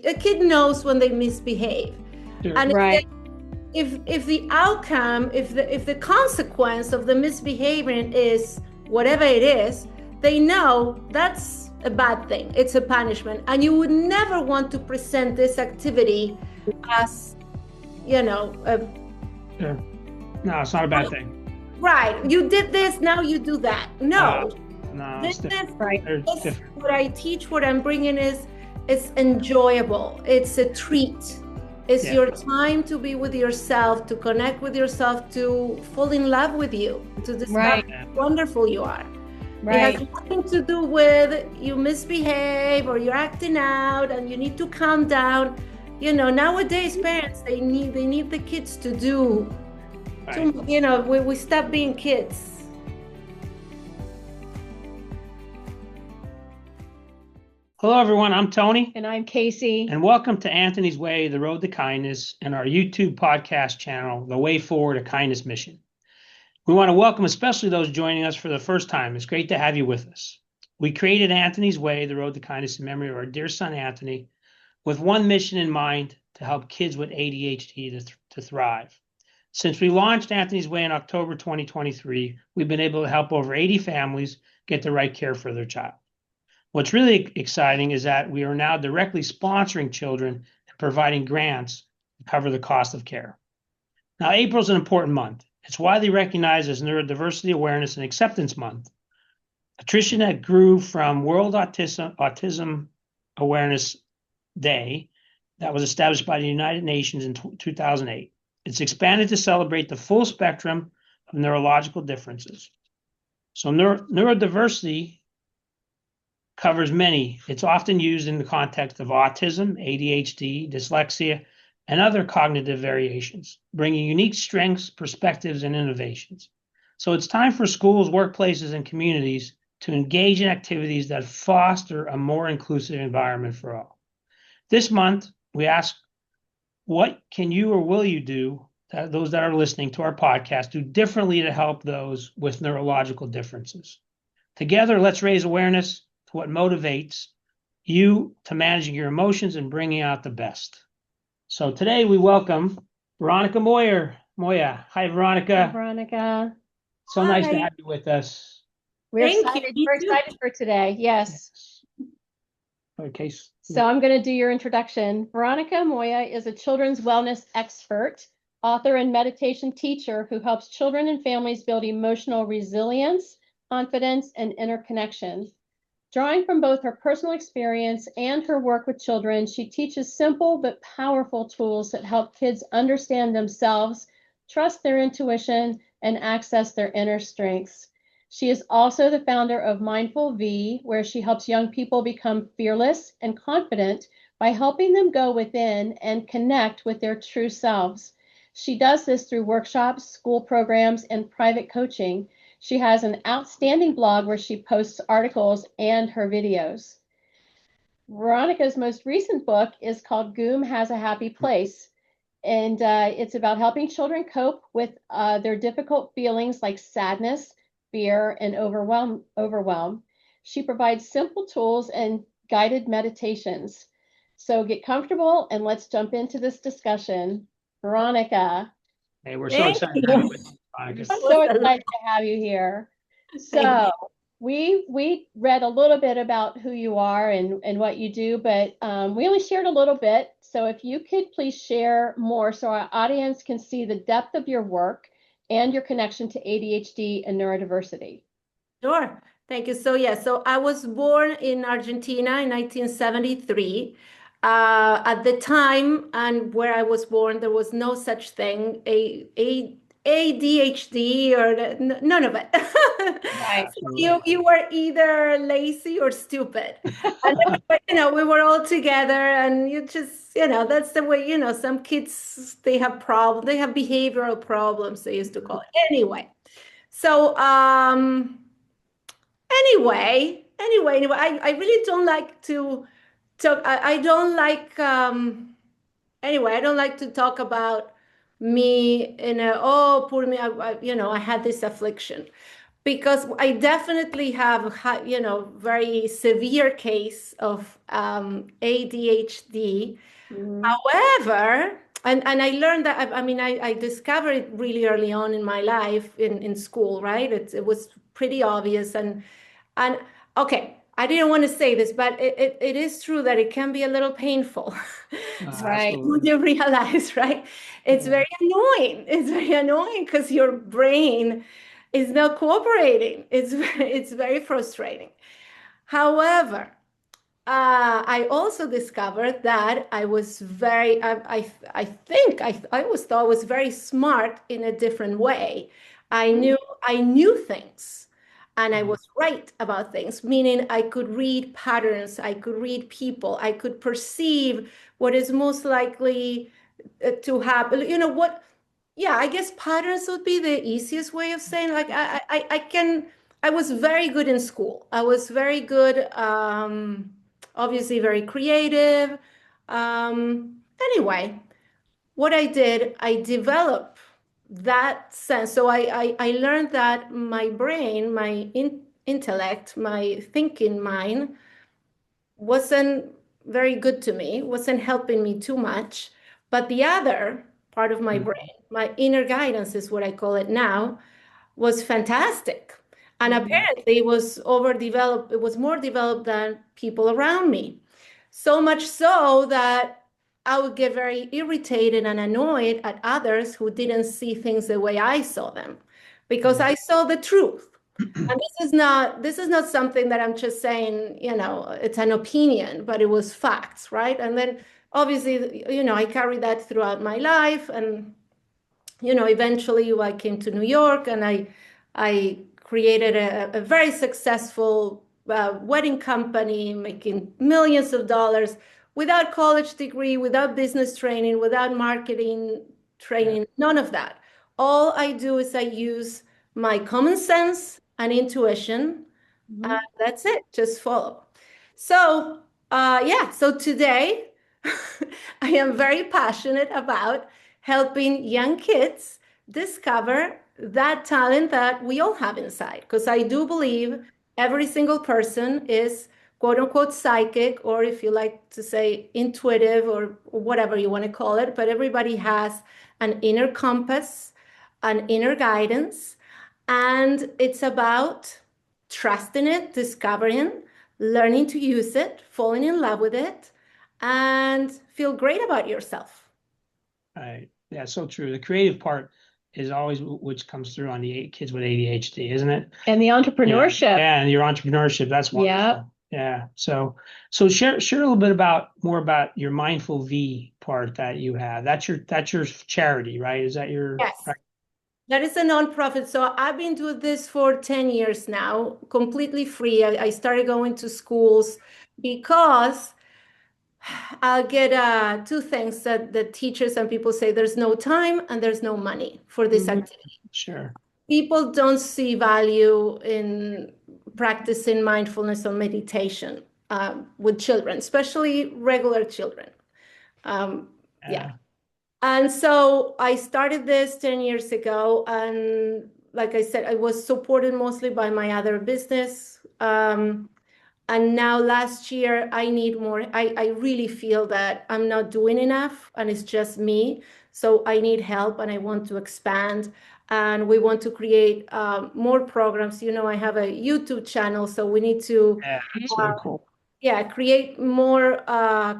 a kid knows when they misbehave. Sure. And Right. if the outcome, if the consequence of the misbehavior is whatever it is, they know that's a bad thing. It's a punishment. And you would never want to present this activity as, Sure. No, it's not a bad thing. Right. You did this, now you do that. No. No, This Right. is what I teach, what I'm bringing is it's enjoyable. It's a treat. It's your time to be with yourself, to connect with yourself, to fall in love with you, to discover how wonderful you are. Right. It has nothing to do with you misbehave or you're acting out and you need to calm down. You know, nowadays parents, they need the kids to do, we stop being kids. Hello, everyone. I'm Tony. And I'm Casey. And welcome to Anthony's Way, the Road to Kindness, and our YouTube podcast channel, The Way Forward, a Kindness Mission. We want to welcome especially those joining us for the first time. It's great to have you with us. We created Anthony's Way, the Road to Kindness in memory of our dear son, Anthony, with one mission in mind: to help kids with ADHD to thrive. Since we launched Anthony's Way in October 2023, we've been able to help over 80 families get the right care for their child. What's really exciting is that we are now directly sponsoring children and providing grants to cover the cost of care. Now, April is an important month. It's widely recognized as Neurodiversity Awareness and Acceptance Month, a tradition that grew from World Autism Awareness Day that was established by the United Nations in 2008. It's expanded to celebrate the full spectrum of neurological differences. So neurodiversity covers many. It's often used in the context of autism, ADHD, dyslexia, and other cognitive variations, bringing unique strengths, perspectives, and innovations. So it's time for schools, workplaces, and communities to engage in activities that foster a more inclusive environment for all. This month, we ask, what can you or will you do, those that are listening to our podcast, do differently to help those with neurological differences? Together, let's raise awareness to what motivates you to managing your emotions and bringing out the best. So today we welcome Veronica Moya. Hi, Veronica. Hi, Veronica. So nice to have you with us. We're excited for today. Yes. Okay. So I'm going to do your introduction. Veronica Moya is a children's wellness expert, author, and meditation teacher who helps children and families build emotional resilience, confidence, and interconnection. Drawing from both her personal experience and her work with children, she teaches simple but powerful tools that help kids understand themselves, trust their intuition, and access their inner strengths. She is also the founder of Mindful V, where she helps young people become fearless and confident by helping them go within and connect with their true selves. She does this through workshops, school programs, and private coaching. She has an outstanding blog where she posts articles and her videos. Veronica's most recent book is called Goom Has a Happy Place, and it's about helping children cope with their difficult feelings like sadness, fear, and overwhelm. She provides simple tools and guided meditations. So get comfortable and let's jump into this discussion. Veronica. Hey, we're so excited to have you with us. I'm so excited to have you here. So we read a little bit about who you are and what you do, but we only shared a little bit. So if you could please share more so our audience can see the depth of your work and your connection to ADHD and neurodiversity. Sure. Thank you. So I was born in Argentina in 1973. At the time and where I was born, there was no such thing, ADHD or none of it. Right. You were either lazy or stupid. And we were all together, and you just, that's the way, some kids, they have behavioral problems, they used to call it. Anyway, so anyway, I really don't like to talk. I don't like I don't like to talk about me in poor me. I had this affliction because I definitely have very severe case of ADHD. However, and I learned that, I mean, I discovered it really early on in my life in school, right? It was pretty obvious. And okay, I didn't want to say this, but it is true that it can be a little painful. Right. When you realize, right? It's very annoying. It's very annoying because your brain is not cooperating. It's very frustrating. However, I also discovered that I was very, I think I always thought I was very smart in a different way. I knew things and I was right about things, meaning I could read patterns, I could read people, I could perceive what is most likely to happen. Yeah, I guess patterns would be the easiest way of saying, like, I was very good in school. I was very good, obviously very creative. Anyway, what I did, I developed that sense. So I learned that my brain, my intellect, my thinking mind wasn't very good to me, wasn't helping me too much. But the other part of my brain, my inner guidance is what I call it now, was fantastic. And apparently it was overdeveloped, it was more developed than people around me. So much so that I would get very irritated and annoyed at others who didn't see things the way I saw them because I saw the truth. And this is not something that I'm just saying, it's an opinion, but it was facts, right? And then obviously, I carried that throughout my life. And eventually I came to New York and I created a very successful wedding company, making millions of dollars without college degree, without business training, without marketing training, none of that. All I do is I use my common sense and intuition. That's it, just follow. So, yeah, so today I am very passionate about helping young kids discover that talent that we all have inside. Because I do believe every single person is quote unquote psychic, or if you like to say intuitive or whatever you want to call it, but everybody has an inner compass, an inner guidance, and it's about trusting it, discovering, learning to use it, falling in love with it, and feel great about yourself. Right. Yeah, so true. The creative part is always which comes through on the kids with ADHD, isn't it? And the entrepreneurship. Yeah, and your entrepreneurship. That's wonderful. Yep. Yeah. So share a little bit more about your Mindful V part that you have. That's your charity, right? Is that your? Yes. That is a nonprofit. So I've been doing this for 10 years now, completely free. I started going to schools because I'll get two things that the teachers and people say: there's no time and there's no money for this activity. Sure. People don't see value in practicing mindfulness or meditation with children, especially regular children. Yeah. And so I started this 10 years ago. And like I said, I was supported mostly by my other business. And now last year, I need more. I really feel that I'm not doing enough and it's just me. So I need help and I want to expand. And we want to create more programs. I have a YouTube channel, so we need to that's very cool. Create more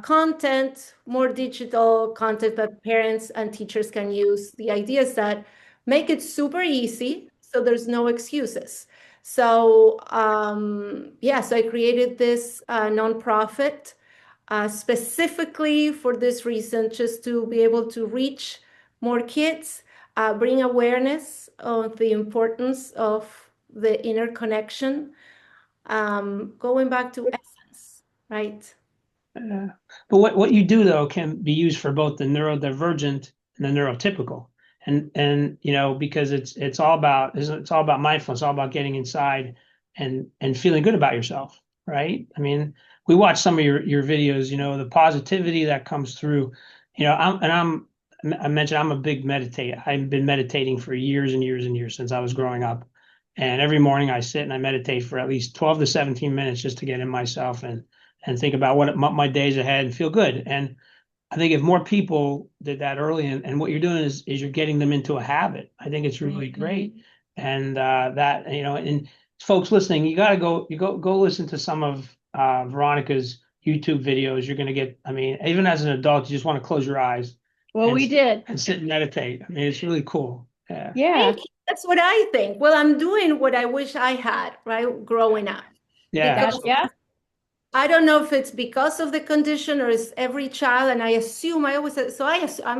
content, more digital content that parents and teachers can use. The idea is that make it super easy so there's no excuses. So, so I created this nonprofit specifically for this reason, just to be able to reach more kids, bring awareness of the importance of the inner connection, going back to essence, right? But what you do though can be used for both the neurodivergent and the neurotypical, and because it's all about mindfulness, all about getting inside and feeling good about yourself, right? I mean, we watch some of your videos, the positivity that comes through, I mentioned I'm a big meditator. I've been meditating for years and years and years since I was growing up. And every morning I sit and I meditate for at least 12 to 17 minutes just to get in myself and think about what my days ahead and feel good. And I think if more people did that early, and what you're doing is you're getting them into a habit. I think it's really great. And that, and folks listening, you got to go listen to some of Veronica's YouTube videos. You're going to get, I mean, even as an adult, you just want to close your eyes. Well, we did. And sit and meditate. I mean, it's really cool. Yeah. Yeah. That's what I think. Well, I'm doing what I wish I had, right, growing up. Yeah. Because Yeah. I don't know if it's because of the condition or it's every child, and I assume I'm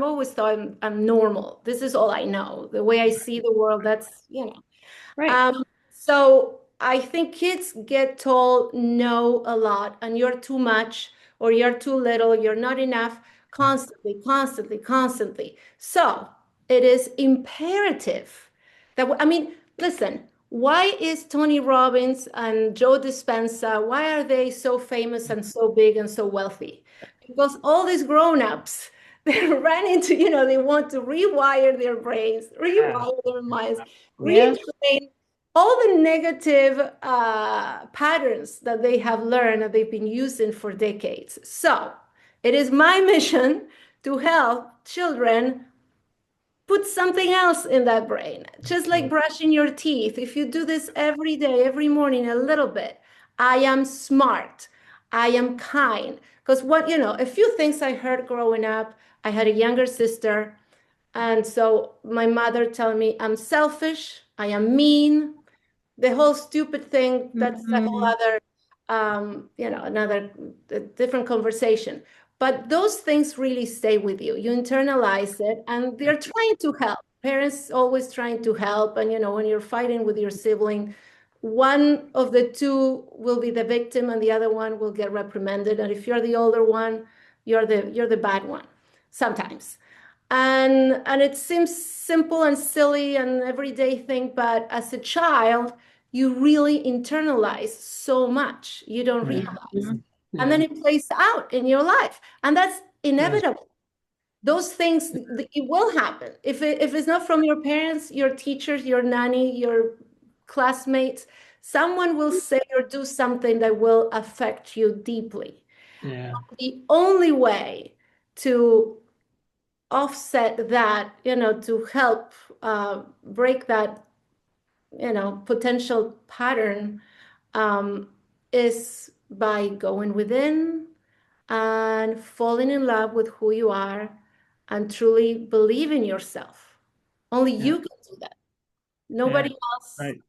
always thought I'm normal. This is all I know. The way I see the world, that's, Right. So I think kids get told no a lot, and you're too much, or you're too little, you're not enough, constantly, constantly, constantly. So it is imperative that, I mean, listen, why is Tony Robbins and Joe Dispenza, why are they so famous and so big and so wealthy? Because all these grown-ups, they ran into, they want to rewire their brains, rewire their minds, retrain all the negative patterns that they have learned that they've been using for decades. So it is my mission to help children put something else in that brain, just like brushing your teeth. If you do this every day, every morning, a little bit, I am smart, I am kind. Because a few things I heard growing up, I had a younger sister. And so my mother telling me I'm selfish, I am mean, the whole stupid thing, that's a whole other, another different conversation. But those things really stay with you. You internalize it, and they're trying to help. Parents always trying to help. And, when you're fighting with your sibling, one of the two will be the victim and the other one will get reprimanded. And if you're the older one, you're the bad one sometimes. And it seems simple and silly and everyday thing, but as a child, you really internalize so much you don't realize. And then it plays out in your life. And that's inevitable. Those things, it will happen. If it's not from your parents, your teachers, your nanny, your classmates, someone will say or do something that will affect you deeply. Yeah. The only way to offset that, to help break that, potential pattern, is by going within and falling in love with who you are and truly believe in yourself. Only you can do that. Nobody else. Right.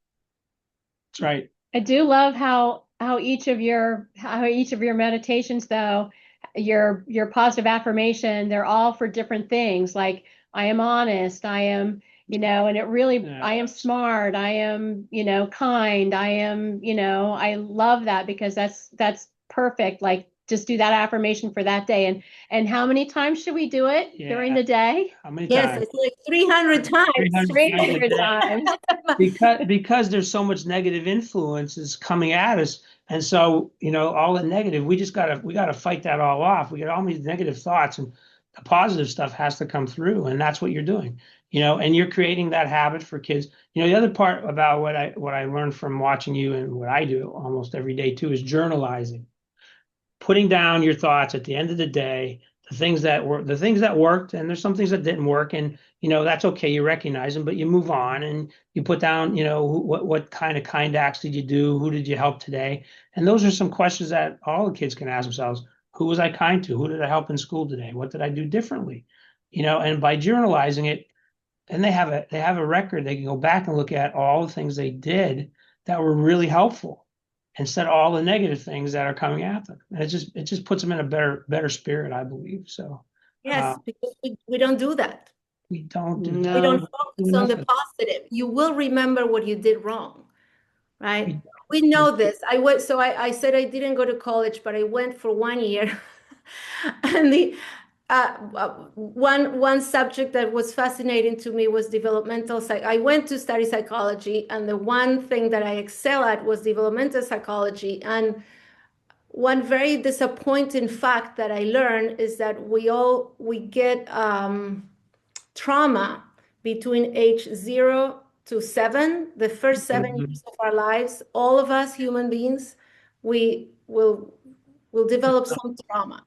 That's right. I do love how each of your meditations, though, your positive affirmation, they're all for different things. Like, I am honest, I am, and it really, I am smart, I am, kind, I am, I love that, because that's perfect. Like, just do that affirmation for that day. And how many times should we do it during the day? How many Yes, times? it's like 300 times. 300 times. because there's so much negative influences coming at us. And so, all the negative, we gotta fight that all off. We get all these negative thoughts, and the positive stuff has to come through. And that's what you're doing, and you're creating that habit for kids. The other part about what I learned from watching you, and what I do almost every day too, is journalizing. Putting down your thoughts at the end of the day, the things that worked, and there's some things that didn't work, and that's okay. You recognize them, but you move on, and you put down, what kind acts did you do? Who did you help today? And those are some questions that all the kids can ask themselves. Who was I kind to? Who did I help in school today? What did I do differently? And by journalizing it, and they have a record, they can go back and look at all the things they did that were really helpful, instead of all the negative things that are coming at them. And it just puts them in a better spirit, I believe. So yes, because we don't do that. We don't do We don't focus on the positive. You will remember what you did wrong, right? We know this. I said I didn't go to college, but I went for 1 year. And the one subject that was fascinating to me was developmental psych. I went to study psychology, and the one thing that I excel at was developmental psychology. And one very disappointing fact that I learned is that we get trauma between age 0 to 7, the first 7 years of our lives, all of us human beings, we will develop some trauma.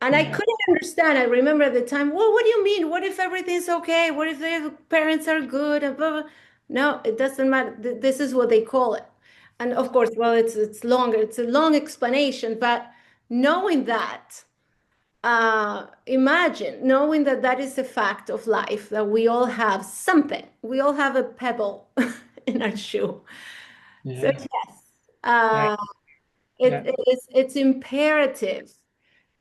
And I couldn't understand. I remember at the time, well, what do you mean? What if everything's okay? What if their parents are good? And blah, blah. No, it doesn't matter. This is what they call it. And of course, well, it's longer. It's a long explanation, but knowing that, imagine knowing that that is a fact of life, that we all have something. We all have a pebble in our shoe. So Yeah. yes, Yeah. it's imperative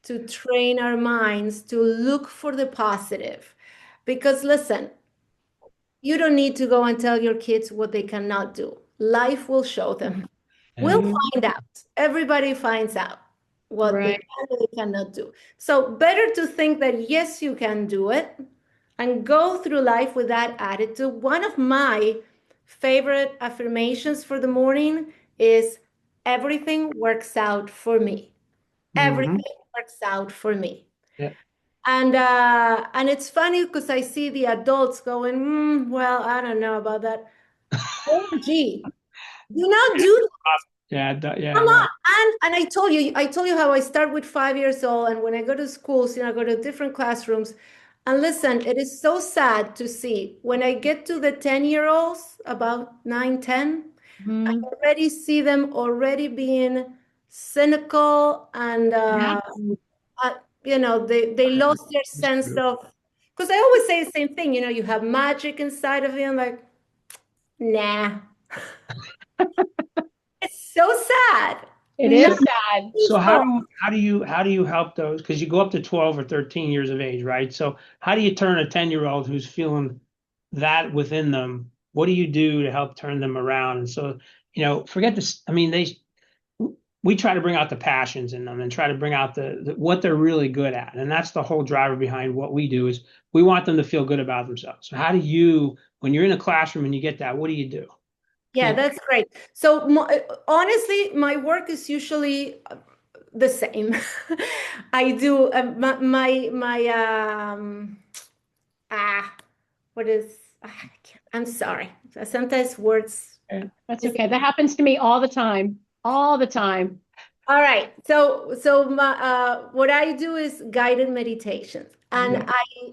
to train our minds to look for the positive. Because listen, you don't need to go and tell your kids what they cannot do. Life will show them. We'll find out. Everybody finds out what they Right. can and they cannot do. So better to think that yes, you can do it and go through life with that attitude. One of my favorite affirmations for the morning is everything works out for me. Everything works out for me. Yeah. And it's funny because I see the adults going, well, I don't know about that. Oh, gee, do not do Yeah. Come on. And I told you how I start with 5 years old, and when I go to schools, I go to different classrooms. And listen, it is so sad to see when I get to the 10-year-olds, about 9, 10, I already see them already being cynical and they lost their sense of, because I always say the same thing, you have magic inside of you. I'm like, nah. It's so sad. It is sad. So how do you help those? Because you go up to 12 or 13 years of age, right? So how do you turn a 10-year-old who's feeling that within them? What do you do to help turn them around? And so, forget this. I mean, we try to bring out the passions in them and try to bring out the what they're really good at. And that's the whole driver behind what we do is we want them to feel good about themselves. So how do you, when you're in a classroom and you get that, what do you do? Yeah, that's great. So honestly, my work is usually the same. I do what is I'm sorry. Sometimes words. That's okay. That happens to me all the time. All the time. All right. So what I do is guided meditations, and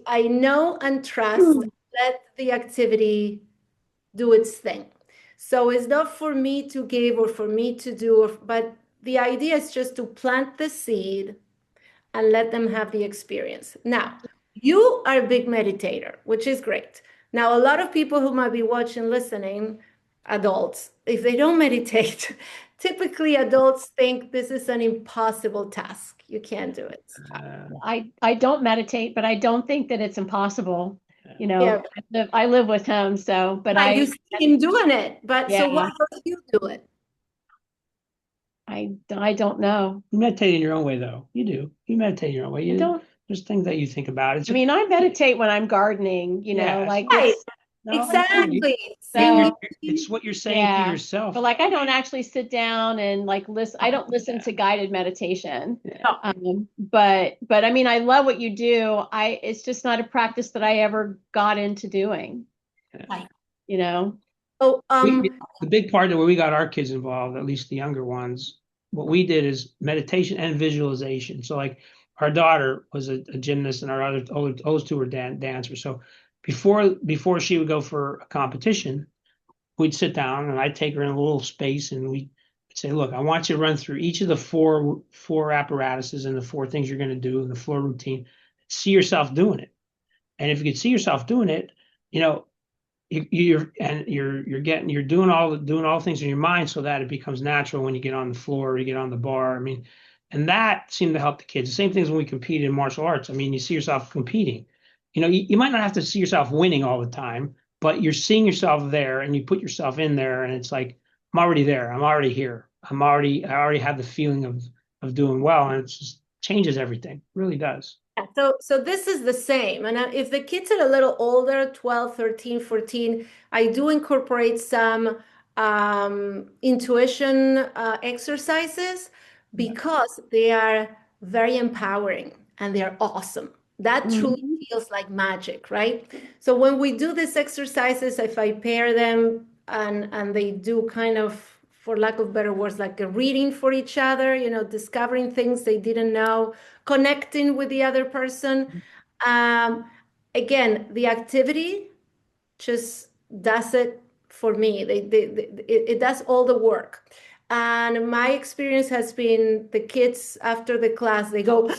I know and trust let the activity do its thing. So it's not for me to give or for me to do, but the idea is just to plant the seed and let them have the experience. Now, you are a big meditator, which is great. Now, a lot of people who might be watching, listening, adults, if they don't meditate, typically adults think this is an impossible task. You can't do it. I don't meditate, but I don't think that it's impossible. Yeah. I live with him, so, but you see him doing it, but so Yeah. why don't you do it? I don't know. You meditate in your own way, though. You do. You meditate in your own way. I don't. There's things that you think about. I mean, I meditate when I'm gardening. Yes. Like Right. No, Exactly. So it's what you're saying to yourself. but like I don't actually sit down and like listen. I don't listen to guided meditation. Yeah. But I mean, I love what you do. It's just not a practice that I ever got into doing. Right. Oh, the big part that where we got our kids involved, at least the younger ones, what we did is meditation and visualization. So like our daughter was a gymnast and our oldest two were dancers. So before she would go for a competition, we'd sit down and I'd take her in a little space and we'd say, look, I want you to run through each of the four apparatuses and the four things you're going to do in the floor routine. See yourself doing it. And if you could see yourself doing it, you're doing all the things in your mind so that it becomes natural when you get on the floor or you get on the bar. I mean, and that seemed to help the kids. The same things when we compete in martial arts. I mean, you see yourself competing. You might not have to see yourself winning all the time, but you're seeing yourself there and you put yourself in there and it's like, I'm already there. I'm already here. I already have the feeling of doing well. And it just changes everything. It really does. So this is the same. And if the kids are a little older, 12, 13, 14, I do incorporate some intuition exercises because they are very empowering and they're awesome. That truly feels like magic, right? So when we do these exercises, if I pair them and they do kind of, for lack of better words, like a reading for each other, discovering things they didn't know, connecting with the other person. Again, the activity just does it for me. It does all the work. And my experience has been the kids after the class, they go,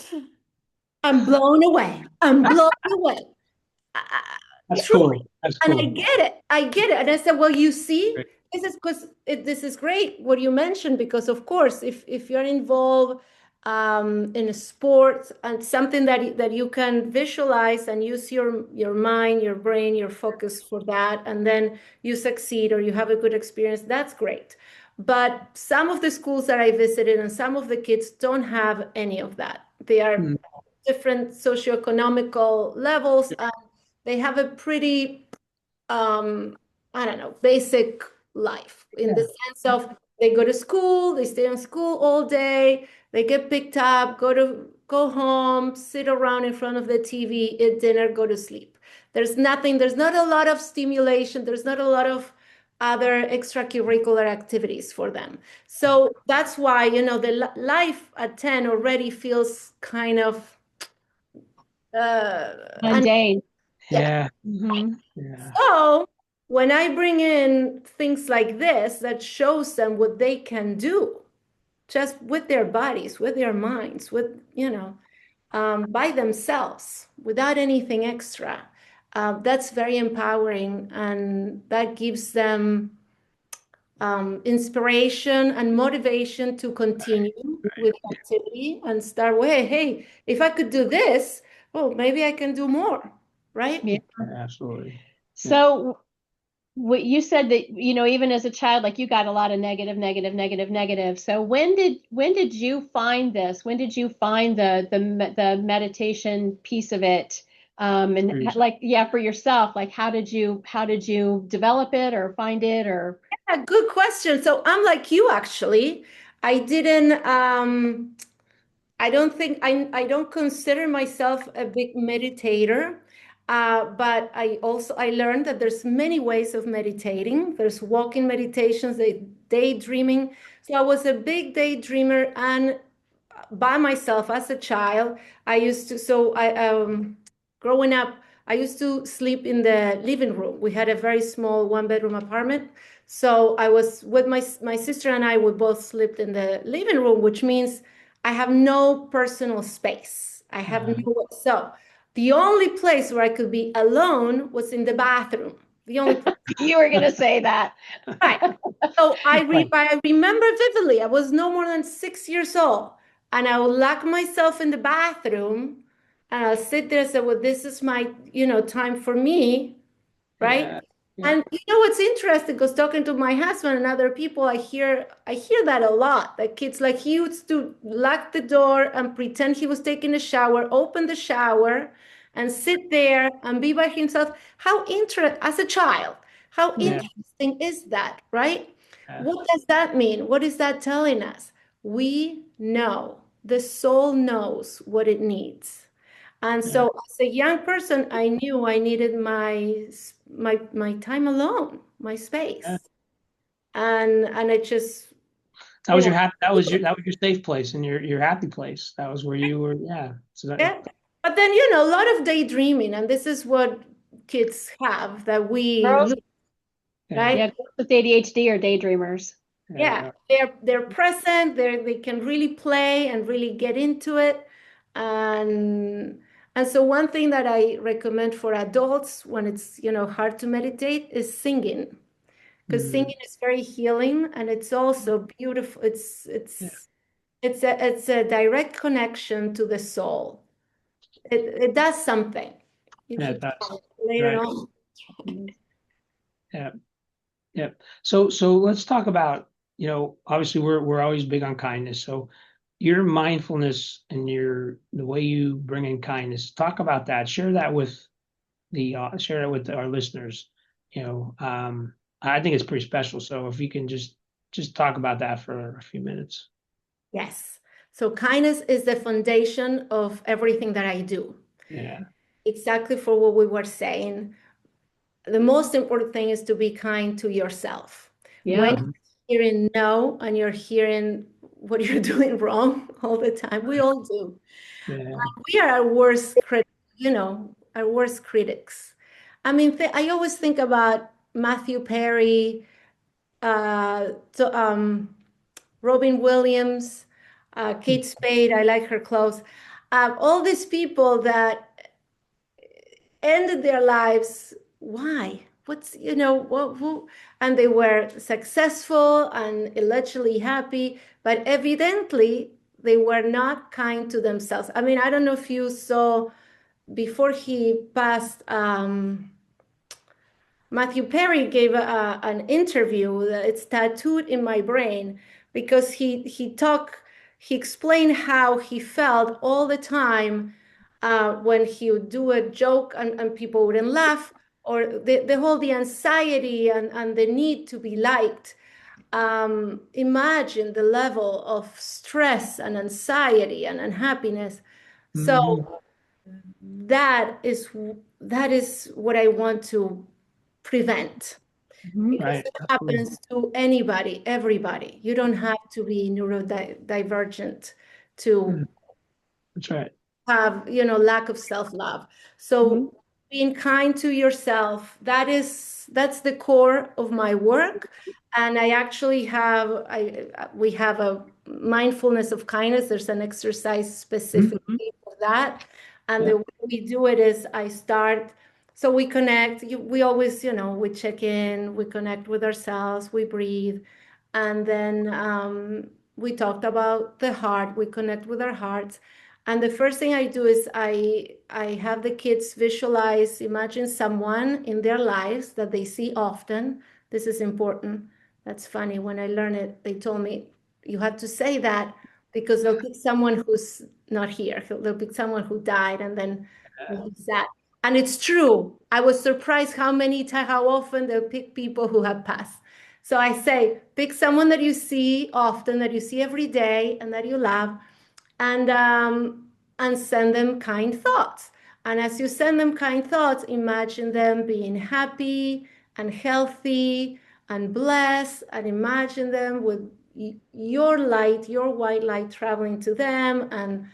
I'm blown away. I'm blown away. That's Truly. cool. That's And cool. I get it. I get it. And I said, well, you see, this is because this is great what you mentioned, because of course, if you're involved in a sport and something that you can visualize and use your mind, your brain, your focus for that, and then you succeed or you have a good experience, that's great. But some of the schools that I visited and some of the kids don't have any of that. They are different socioeconomical levels, and they have a pretty I don't know, basic life in the sense of they go to school, they stay in school all day, they get picked up, go home, sit around in front of the TV, eat dinner, go to sleep. There's not a lot of stimulation, there's not a lot of other extracurricular activities for them. So that's why, the life at 10 already feels kind of Mundane. Yeah. Yeah. So when I bring in things like this that shows them what they can do just with their bodies, with their minds, by themselves, without anything extra, that's very empowering, and that gives them inspiration and motivation to continue with activity and start, hey, if I could do this, oh, maybe I can do more, right? Yeah. Absolutely. So what you said that, even as a child, like you got a lot of negative. So when did you find this? When did you find the meditation piece of it? And like, for yourself, like how did you develop it or find it or? Yeah, good question. So I'm like you, actually. I didn't, I don't think, I don't consider myself a big meditator. But I learned that there's many ways of meditating. There's walking meditations, daydreaming. So I was a big daydreamer, and by myself as a child. I used to, so I, growing up, I used to sleep in the living room. We had a very small one-bedroom apartment. So I was with my sister, and I would both sleep in the living room, which means I have no personal space. I have no, so the only place where I could be alone was in the bathroom. The only place. You were going to say that. Right. So I remember vividly, I was no more than 6 years old, and I would lock myself in the bathroom, and I'll sit there and say, well, this is my, time for me, right? Yeah. And what's interesting, because talking to my husband and other people, I hear that a lot. That kids, like, he used to lock the door and pretend he was taking a shower, open the shower, and sit there and be by himself. How interesting, as a child, how interesting is that, right? What does that mean? What is that telling us? We know, the soul knows what it needs. And so as a young person, I knew I needed my time alone, my space. And it just, That was your happy, that was your safe place and your happy place. That was where you were. Yeah. So but then, a lot of daydreaming, and this is what kids have that we lose, right? Yeah, with ADHD or daydreamers. Yeah, they're present, they can really play and really get into it. And so one thing that I recommend for adults when it's, hard to meditate is singing, because singing is very healing, and it's also beautiful. It's a direct connection to the soul. It does something. You should try it later on. Yeah. Yeah. So let's talk about, obviously we're always big on kindness. So your mindfulness and the way you bring in kindness, talk about that. Share that with our listeners. I think it's pretty special. So if you can just talk about that for a few minutes. Yes. So kindness is the foundation of everything that I do. Yeah. Exactly for what we were saying. The most important thing is to be kind to yourself. When Yeah. you're hearing no and you're hearing what you're doing wrong all the time, we all do. Yeah. We are our worst critics, our worst critics. I mean, I always think about Matthew Perry, Robin Williams, Kate Spade. I like her clothes. All these people that ended their lives. Why? What's, what, who, and they were successful and allegedly happy, but evidently they were not kind to themselves. I mean, I don't know if you saw before he passed, Matthew Perry gave an interview. It's tattooed in my brain because he explained how he felt all the time when he would do a joke and people wouldn't laugh, or the anxiety and the need to be liked. Imagine the level of stress and anxiety and unhappiness. So that is what I want to prevent, because Right. it happens to anybody, everybody. You don't have to be neurodivergent to That's right. have, lack of self-love. So being kind to yourself, that's the core of my work. And I actually we have a mindfulness of kindness. There's an exercise specifically for that. And the way we do it is so we connect, we always, we check in, we connect with ourselves, we breathe. And then we talked about the heart, we connect with our hearts. And the first thing I do is I have the kids visualize, imagine someone in their lives that they see often. This is important. That's funny. When I learned it, they told me you had to say that because they'll pick someone who's not here. They'll pick someone who died, and then they'll be sad. And it's true. I was surprised how often they'll pick people who have passed. So I say, pick someone that you see often, that you see every day, and that you love, and send them kind thoughts. And as you send them kind thoughts, imagine them being happy and healthy and blessed, and imagine them with your light, your white light traveling to them. And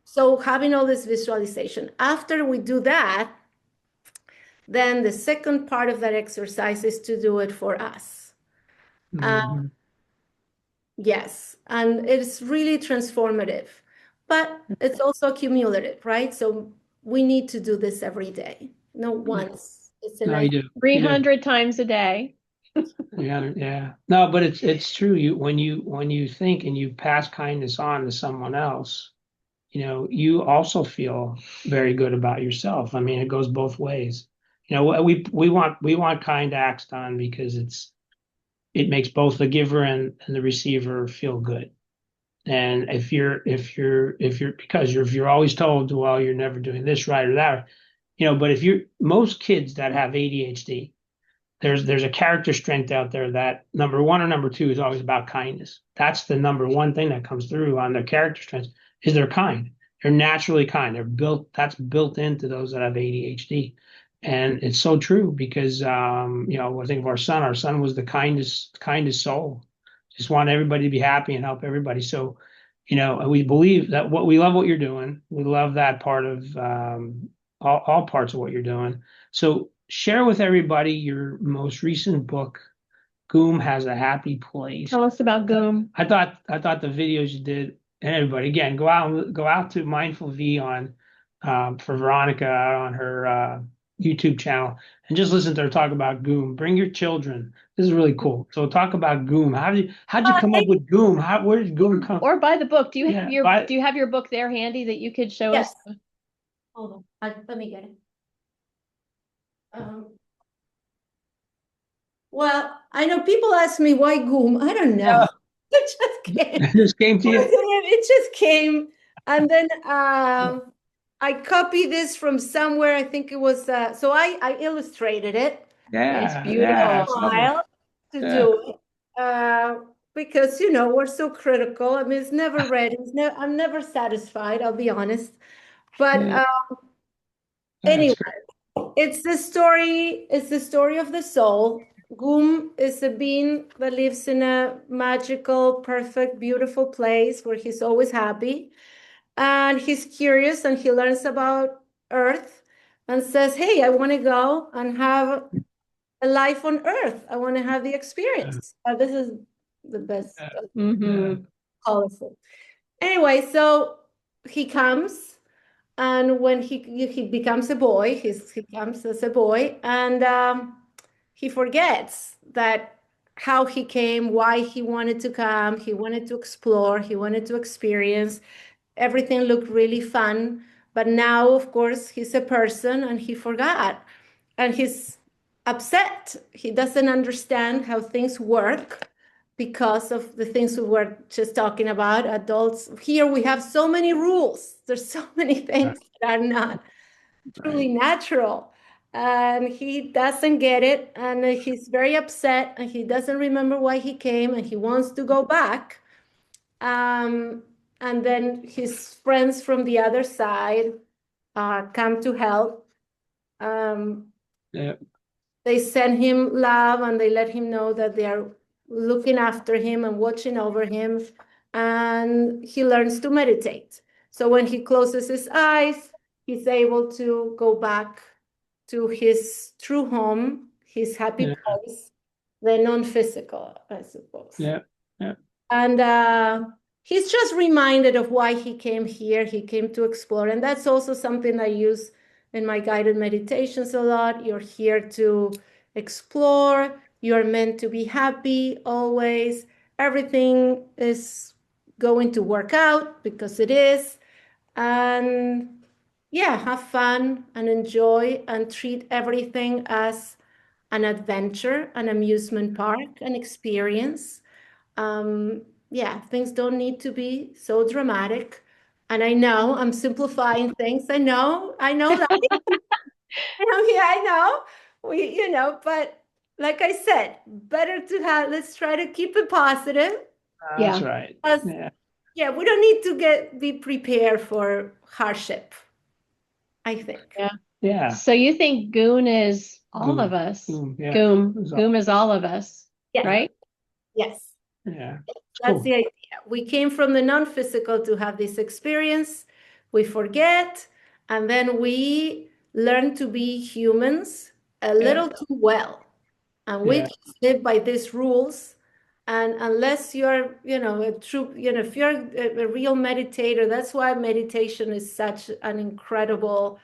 so having all this visualization. After we do that, then the second part of that exercise is to do it for us. Yes, and it's really transformative, but it's also cumulative, right? So we need to do this every day, not once. It's a No, nice. you do. 300 times a day. Yeah, yeah. No, but it's true. When you think and you pass kindness on to someone else, you also feel very good about yourself. I mean, it goes both ways. We want kind acts done because it makes both the giver and the receiver feel good. And if you're always told, well, you're never doing this right or that, but most kids that have ADHD, there's a character strength out there that number one or number two is always about kindness. That's the number one thing that comes through on their character strengths is they're kind. They're naturally kind. That's built into those that have ADHD. And it's so true because I think of our son. Our son was the kindest soul. Just want everybody to be happy and help everybody. So, we believe that we love what you're doing. We love that part of all parts of what you're doing. So share with everybody your most recent book, Goom Has a Happy Place. Tell us about Goom. I thought the videos you did, and everybody again go out to Mindful V on for Veronica on her YouTube channel and just listen to her talk about Goom. Bring your children. This is really cool. So talk about Goom. How'd you come up with Goom? Where did Goom come? Or buy the book. Do you have Yeah, do you have your book there handy that you could show Yes. us? Hold on. Let me get it. Well, I know people ask me why Goom. I don't know. It just came. it just came to you. It just came, and then I copied this from somewhere. I think it was so I illustrated it. Yeah, It's beautiful. yeah, While to do it because we're so critical. I mean, it's never ready. I'm never satisfied. I'll be honest. But That's anyway, great. it's the story. It's the story of the soul. Goom is a being that lives in a magical, perfect, beautiful place where he's always happy, and he's curious, and he learns about Earth, and says, "Hey, I want to go and have a life on Earth. I want to have the experience." This is the best, colorful. Anyway, so he comes. And when he becomes a boy, he comes as a boy, and he forgets that how he came, why he wanted to come. He wanted to explore, he wanted to experience. Everything looked really fun, but now, of course, he's a person and he forgot, and he's upset. He doesn't understand how things work because of the things we were just talking about. Adults here, we have so many rules. There's so many things that are not truly natural, and he doesn't get it, and he's very upset, and he doesn't remember why he came, and he wants to go back. um, and then his friends from the other side come to help. um, Yeah. they send him love, and they let him know that they are looking after him and watching over him, and he learns to meditate. So when he closes his eyes, he's able to go back to his true home, his happy place, the non-physical, I suppose. Yeah. Yeah. And he's just reminded of why he came here. He came to explore. And that's also something I use in my guided meditations a lot. You're here to explore. You're meant to be happy always. Everything is going to work out because it is. And yeah, have fun and enjoy and treat everything as an adventure, an amusement park, an experience. Yeah, things don't need to be so dramatic. And I know I'm simplifying things. I know that. Yeah, I know. But like I said, better to have, let's try to keep it positive. That's right. Yeah. Yeah, we don't need to be prepared for hardship, I think. Yeah. Yeah. So you think Goon is all Goom. of us? Goom, yeah. Goom is all of us, Yeah. right? Yes. Yeah. That's Cool. the idea. We came from the non-physical to have this experience. We forget, and then we learn to be humans a little too well. And we just live by these rules. And unless you're, a true, if you're a real meditator, that's why meditation is such an incredible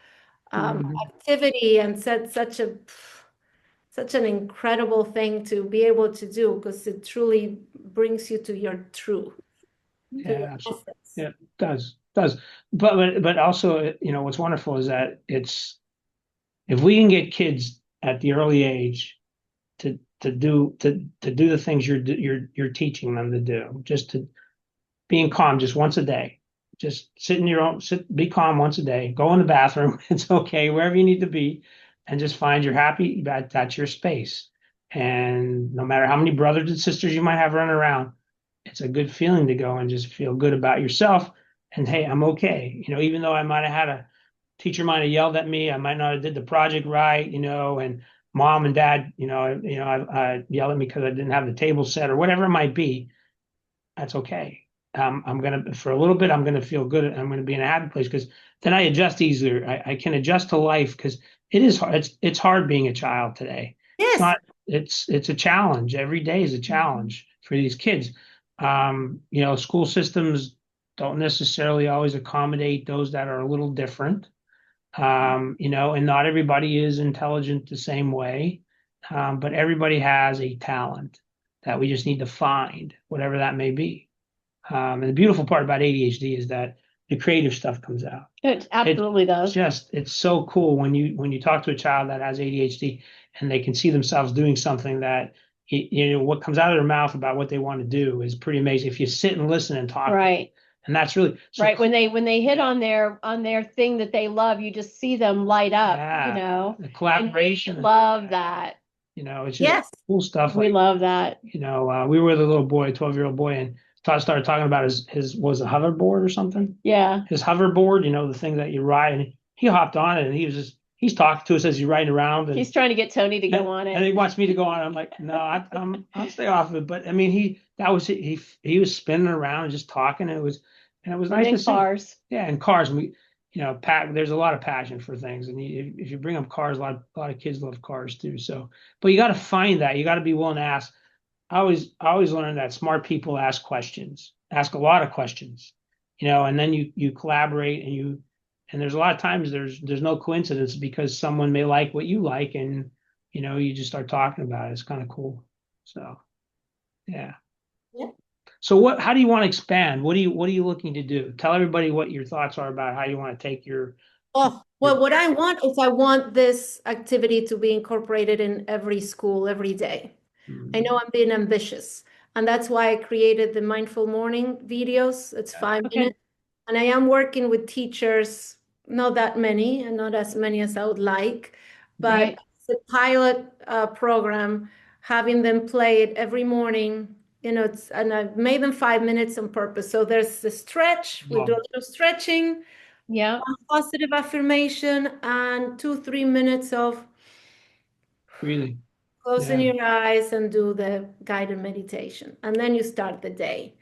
activity, and such an incredible thing to be able to do, because it truly brings you to your truth. Yeah, absolutely. Yeah, it does. But also, what's wonderful is that if we can get kids at the early age to do the things you're teaching them to do, just to being calm just once a day, just be calm once a day, go in the bathroom, it's okay, wherever you need to be, and just find you're happy, that's your space. And no matter how many brothers and sisters you might have running around, it's a good feeling to go and just feel good about yourself. And hey, I'm okay. Even though I might have had a teacher might have yelled at me, I might not have did the project right, and mom and dad, I yelled at me because I didn't have the table set or whatever it might be. That's okay. For a little bit, I'm gonna feel good. I'm gonna be in a happy place because then I adjust easier. I can adjust to life because it is hard. It's hard being a child today. Yes. It's a challenge. Every day is a challenge for these kids. School systems don't necessarily always accommodate those that are a little different. And not everybody is intelligent the same way, but everybody has a talent that we just need to find, whatever that may be. And the beautiful part about ADHD is that the creative stuff comes out. It absolutely does. It's so cool when you talk to a child that has ADHD and they can see themselves doing something that what comes out of their mouth about what they want to do is pretty amazing if you sit and listen and talk. Right. And that's really right. When they hit on their thing that they love, you just see them light up. The collaboration. Love that. It's just cool stuff. We love that. We were with a little boy, a 12-year-old boy, and started talking about his was a hoverboard or something. Yeah. His hoverboard, the thing that you ride, and he hopped on it, and he's talking to us as he's riding around. And, He's trying to get Tony to go on it. And he wants me to go on. I'm like, no, I'll stay off of it. But I mean, he was spinning around and just talking. And it was nice to see. Cars. Yeah, and cars. There's a lot of passion for things, and if you bring up cars, a lot of kids love cars too. So, but you got to find that. You got to be willing to ask. I always learned that smart people ask questions, ask a lot of questions, and then you collaborate, and there's a lot of times there's no coincidence, because someone may like what you like, and you just start talking about it. It's kind of cool. So, yeah. Yeah. So how do you want to expand? What are you looking to do? Tell everybody what your thoughts are about how you want to take your. Oh, well, what I want this activity to be incorporated in every school every day. I know I'm being ambitious, and that's why I created the mindful morning videos. It's 5 minutes, and I am working with teachers, not that many and not as many as I would like, but it's a pilot program, having them play it every morning. And I've made them 5 minutes on purpose. So there's the stretch. We do a little stretching, yeah, positive affirmation, and 2-3 minutes of breathing. Closing your eyes and do the guided meditation, and then you start the day.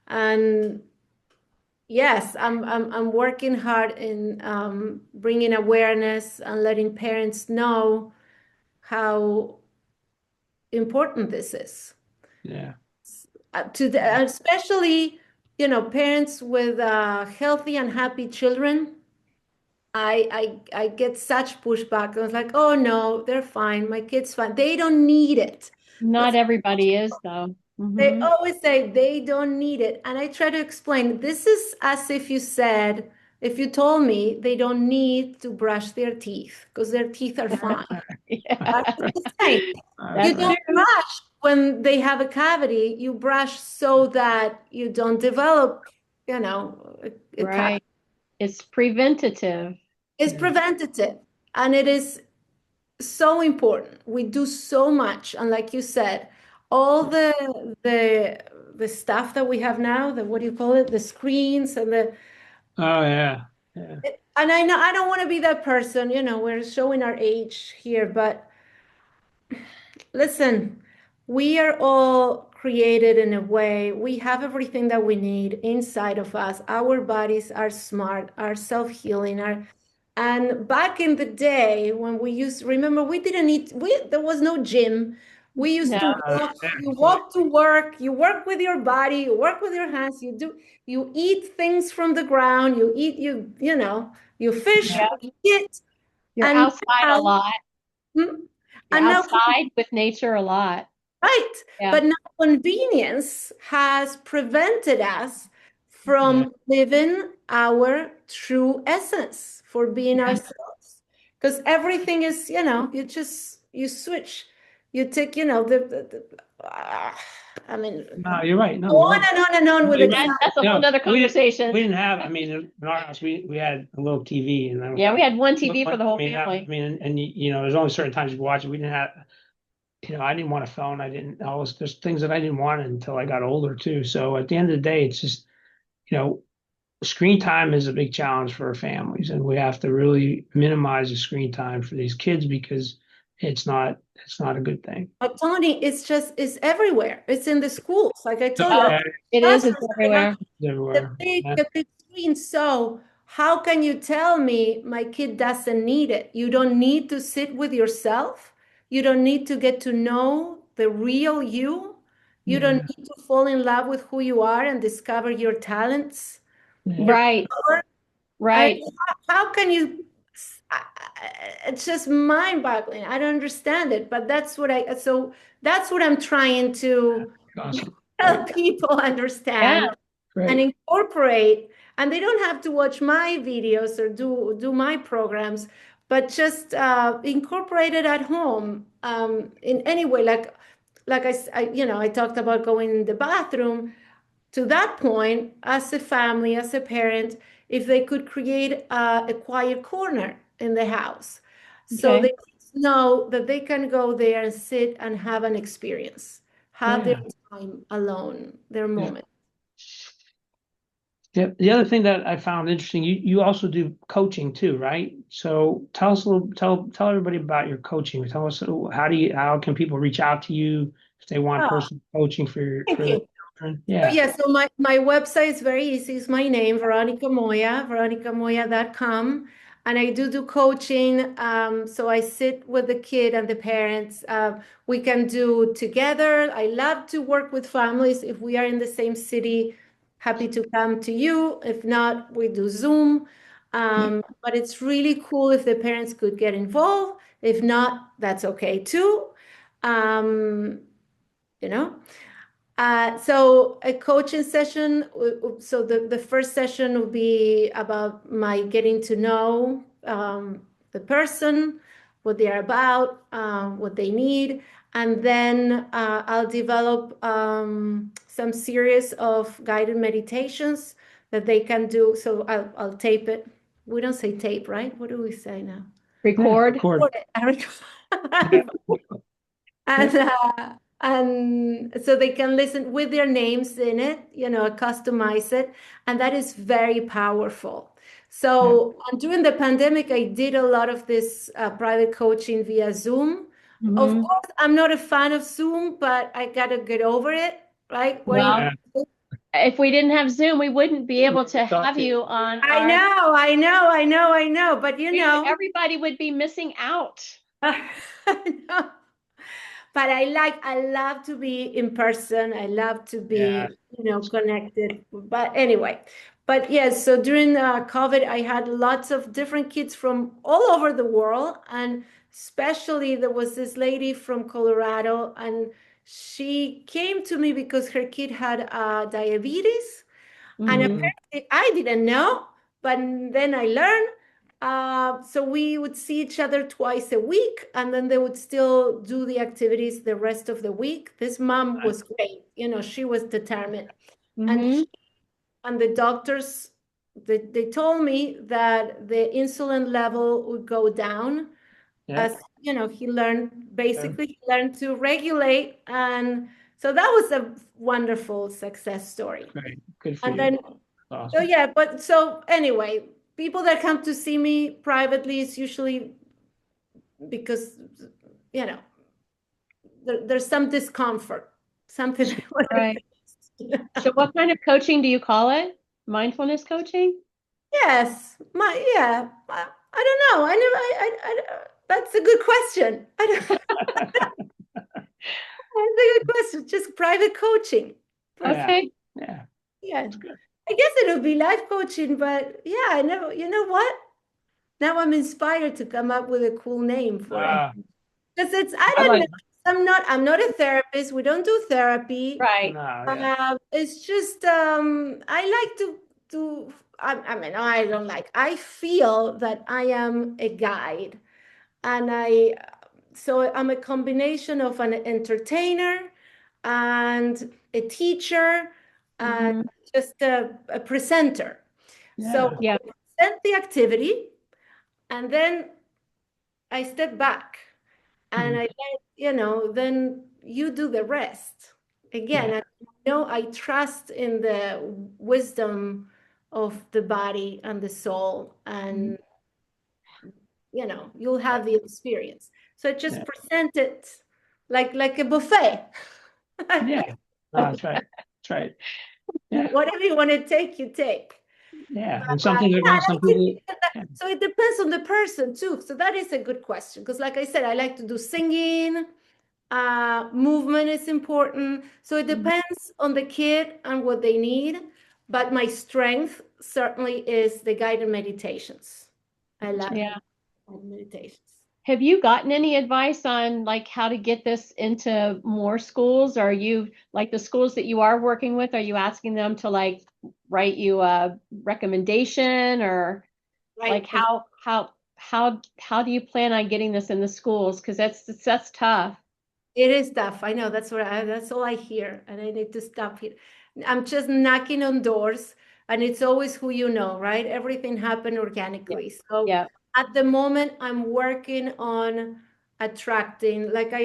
And yes, I'm working hard in bringing awareness and letting parents know how important this is. Yeah. Especially, parents with healthy and happy children. I get such pushback. I was like, oh no, they're fine. My kid's fine. They don't need it. Not everybody is, though. They always say they don't need it. And I try to explain, this is as if you told me they don't need to brush their teeth because their teeth are fine. That's the same. You don't brush when they have a cavity. You brush so that you don't develop, a cavity. It's preventative. It's preventative. And it is so important. We do so much. And like you said, all the stuff that we have now, what do you call it? The screens and the. Oh, yeah. And I know I don't want to be that person, we're showing our age here, but listen, we are all created in a way. We have everything that we need inside of us. Our bodies are smart, are self-healing, and back in the day when remember, we didn't need, there was no gym. We used to walk, you walk to work, you work with your body, you work with your hands, you eat things from the ground, you eat, you fish, you eat. You're outside a lot. You're outside with nature a lot. Right. Yeah. But now convenience has prevented us from living our true essence, for being ourselves. Because everything is, you switch, you take, I mean, no, you're right. No, on and on with it. That's a whole other conversation. We didn't have, in our house, we had a little TV. And we had one TV for the whole family. There's only certain times you watch it. We didn't have, I didn't want a phone. There's things that I didn't want until I got older too. So at the end of the day, it's just, screen time is a big challenge for our families, and we have to really minimize the screen time for these kids, because it's not a good thing. But Tony, it's everywhere. It's in the schools. Like I told you. It's everywhere. The big screen. So how can you tell me my kid doesn't need it? You don't need to sit with yourself. You don't need to get to know the real you. You don't need to fall in love with who you are and discover your talents. Right. How can you? It's just mind-boggling. I don't understand it, but that's what I'm trying to help people understand and incorporate. And they don't have to watch my videos or do my programs, but just incorporate it at home in any way. Like I talked about going in the bathroom. To that point, as a family, as a parent, if they could create a quiet corner in the house, so they know that they can go there and sit and have an experience, have their time alone, their moment. Yeah. The other thing that I found interesting, you also do coaching too, right? So tell us a little, tell everybody about your coaching. Tell us how can people reach out to you if they want Oh, personal coaching thank their you. children? So Yeah. yeah, so my website is very easy. It's my name, Veronica Moya, veronicamoya.com. And I do coaching. So I sit with the kid and the parents. We can do together. I love to work with families. If we are in the same city, happy to come to you. If not, we do Zoom. But it's really cool if the parents could get involved. If not, that's okay too. Um, you know. So a coaching session, so the first session will be about my getting to know the person, what they're about, what they need, and then I'll develop some series of guided meditations that they can do. So I'll tape it. We don't say tape, right? What do we say now? Record. Record. Yeah. and so they can listen with their names in it, customize it, and that is very powerful. So during the pandemic, I did a lot of this private coaching via Zoom. Of Mhm. course, I'm not a fan of Zoom, but I gotta get over it, right? Well, if we didn't have Zoom, we wouldn't be able to have you on I our, know, but everybody would be missing out. I know. But I love to be in person. I love to Yeah. be, connected. But anyway, but yes, so during COVID, I had lots of different kids from all over the world. And especially there was this lady from Colorado, and she came to me because her kid had diabetes. And Mhm. apparently I didn't know, but then I learned. So we would see each other twice a week, and then they would still do the activities the rest of the week. This mom was great. She was determined. And Mhm. and the doctors, they told me that the insulin level would go down Yeah. as, he learned to regulate. And so that was a wonderful success story. Great. Good for And you. then Awesome. so yeah, but so anyway, people that come to see me privately is usually because, there's some discomfort, something. Right. So what kind of coaching do you call it? Mindfulness coaching? Yes, I don't know. I never. That's a good question. I don't. That's a good question. Just private coaching. Okay. Yeah. Yeah, That's good. I guess it would be life coaching, but yeah, I never. You know what? Now I'm inspired to come up with a cool name for it. Because I I don't know. like, I'm not a therapist. We don't do therapy. Right. no, yeah. It's just I like to I mean I don't like. I feel that I am a guide, and so I'm a combination of an entertainer and a teacher and Mhm. just a presenter. So Yeah. Yeah. I present the activity, and then I step back and Mhm. then you do the rest. Again, Yeah. I trust in the wisdom of the body and the soul, and you'll have the experience. So just Yeah. present it like a buffet. Yeah. No, that's right. That's right. Yeah. Whatever you want to take, you take. Yeah. And something they're Yeah, going, some people, yeah. so it depends on the person too. So that is a good question because, like I said, I like to do singing. Movement is important. So it depends on the kid and what they need. But my strength certainly is the guided meditations. I love Yeah. meditations. Have you gotten any advice on like how to get this into more schools? Are you like the schools that you are working with, are you asking them to like write you a recommendation or like Right. how do you plan on getting this in the schools? Because that's tough. It is tough. I know that's all I hear, and I need to stop here. I'm just knocking on doors, and it's always who you know, right? Everything happened Yeah. organically. So Yeah. at the moment, I'm working on attracting, like I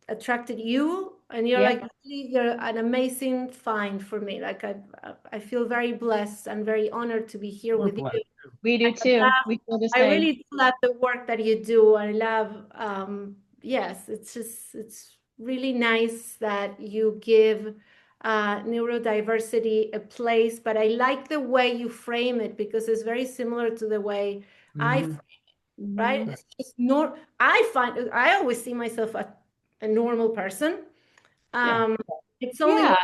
attracted you And you're Yeah. like, really, you're an amazing find for me. Like I feel very blessed and very honored to be here We're with blessed. you. We do too. We feel the I same. really do love the work that you do. I love, yes, it's really nice that you give neurodiversity a place, but I like the way you frame it because it's very similar to the way I Mhm. frame it, right? Mhm. It's just I always see myself as a normal person. Yeah. It's only Yeah,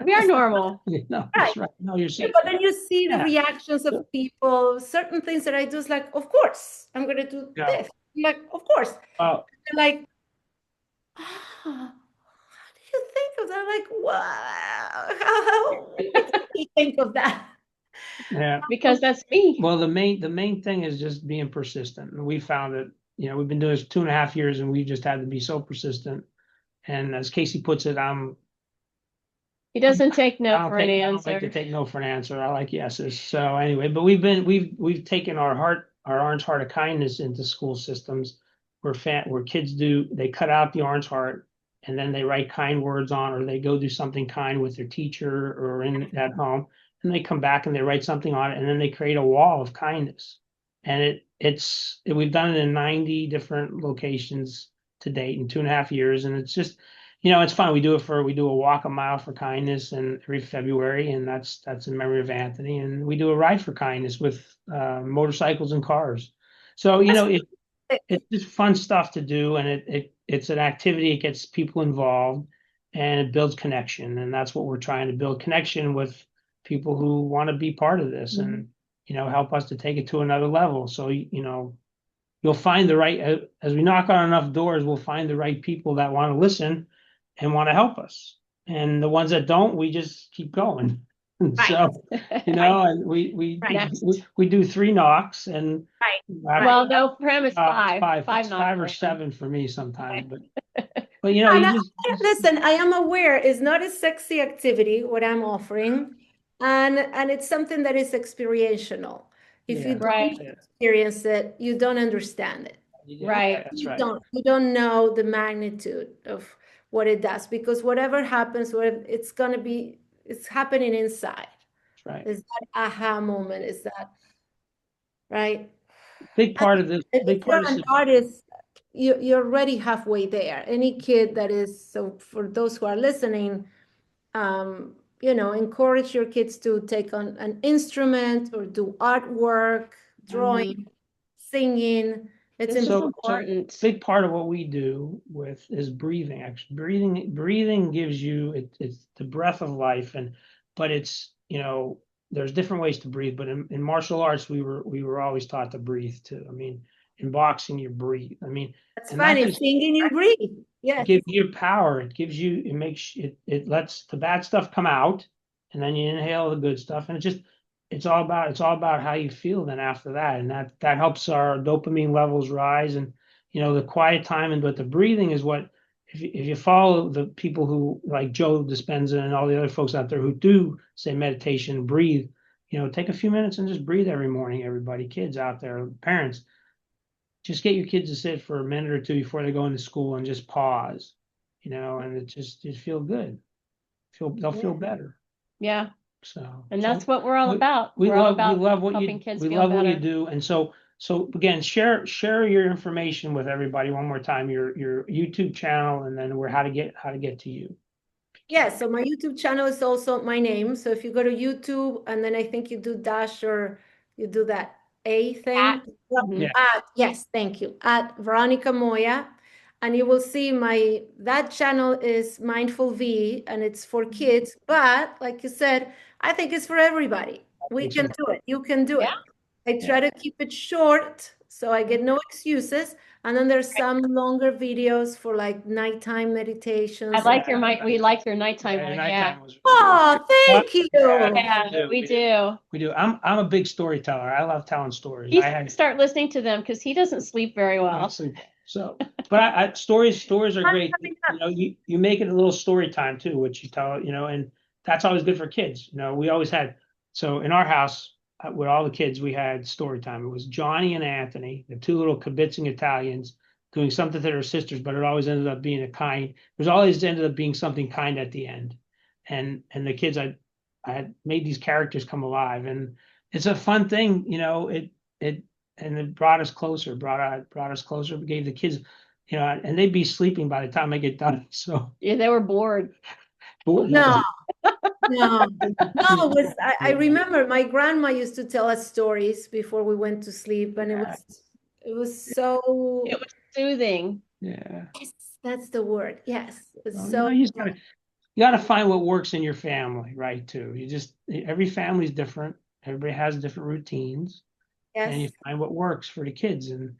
we are normal. No, right. that's right. No, you're Yeah, saying, but then you see the yeah. reactions of people, certain things that I do is like, of course, I'm gonna do Yeah. this. Like, of course. Well, They're like, how do you think of that? Like, wow, what do you think of that? yeah. Because that's me. Well, the main thing is just being persistent. And we found that, we've been doing this 2.5 years and we just had to be so persistent. And as Casey puts it, He doesn't take I no don't for an take I don't like to answer. take no for an answer. I like yeses. So anyway, but we've taken our orange heart of kindness into school systems where kids they cut out the orange heart and then they write kind words on, or they go do something kind with their teacher or in at home, and they come back and they write something on it, and then they create a wall of kindness. And we've done it in 90 different locations to date in 2.5 years, and it's just it's fun. We do a walk a mile for kindness and every February, and that's in memory of Anthony. And we do a ride for kindness with motorcycles and cars. So it's just fun stuff to do, and it's an activity. It gets people involved, and it builds connection, and that's what we're trying to build connection with people who want to be part of this, and help us to take it to another level. So you'll find the right as we knock on enough doors, we'll find the right people that want to listen and want to help us. And the ones that don't, we just keep going. And Right. so, and we do 3 knocks and Right. Well, no, for him it's five. five Five or knocks. 7 for me sometimes, but And listen, I am aware it's not a sexy activity what I'm offering, and it's something that is experiential. If you Right. don't experience it, you don't understand it. Right. That's You right. don't know the magnitude of what it does, because whatever happens, it's happening inside. That's right. Is that aha moment? Is that right? Big part of this. And Big if you're part of an this. artist, you're already halfway there. Any kid that is, so for those who are listening, encourage your kids to take on an instrument or do artwork, drawing, singing. It's This is important. important. Big part of what we do is breathing. Actually, breathing gives you it's the breath of life, but it's there's different ways to breathe. But in martial arts, we were always taught to breathe too. I mean, in boxing, you breathe. I mean, That's and funny. just Singing, you breathe. Yes. gives you power. It makes it lets the bad stuff come out, and then you inhale the good stuff, and it's all about how you feel then after that, and that helps our dopamine levels rise, and the quiet time, but the breathing is what if you follow the people who like Joe Dispenza and all the other folks out there who do say meditation, breathe, take a few minutes and just breathe every morning. Everybody, kids out there, parents, just get your kids to sit for a minute or two before they go into school and just pause, and it just feel good. They'll feel better. Yeah. And that's what we're all about. We We're all love about what helping kids we feel love what you better. do. And so again, share your information with everybody one more time, your YouTube channel, and then how to get to you. Yeah, so my YouTube channel is also my name. So if you go to YouTube and then I think you do dash or you do that A thing. Yeah. Yes, thank you. At Veronica Moya. And you will see that channel is Mindful V and it's for kids. But like you said, I think it's for everybody. We can do it. You can do it. I try to keep it short so I get no excuses. And then there's some longer videos for like nighttime meditations. We like your nighttime one. Yeah. Oh, thank you. Yeah, we do. We do. I'm a big storyteller. I love telling stories. He's to start listening to them because he doesn't sleep very well. So, but stories are great. You make it a little story time too, which you tell, and that's always good for kids. We always had, so in our house with all the kids, we had story time. It was Johnny and Anthony, the 2 little kibitzing Italians, doing something to their sisters, but it always ended up being there's always ended up being something kind at the end. And the kids, I had made these characters come alive, and it's a fun thing, and it brought us closer, gave the kids, and they'd be sleeping by the time I get done. So Yeah, they were bored. No, no, I remember my grandma used to tell us stories before we went to sleep, and it was so. It was soothing. Yeah. Yes, that's the word. Yes. Well, you gotta find what works in your family, right? Too. Every family's different. Everybody has different routines, and you yes. find what works for the kids. And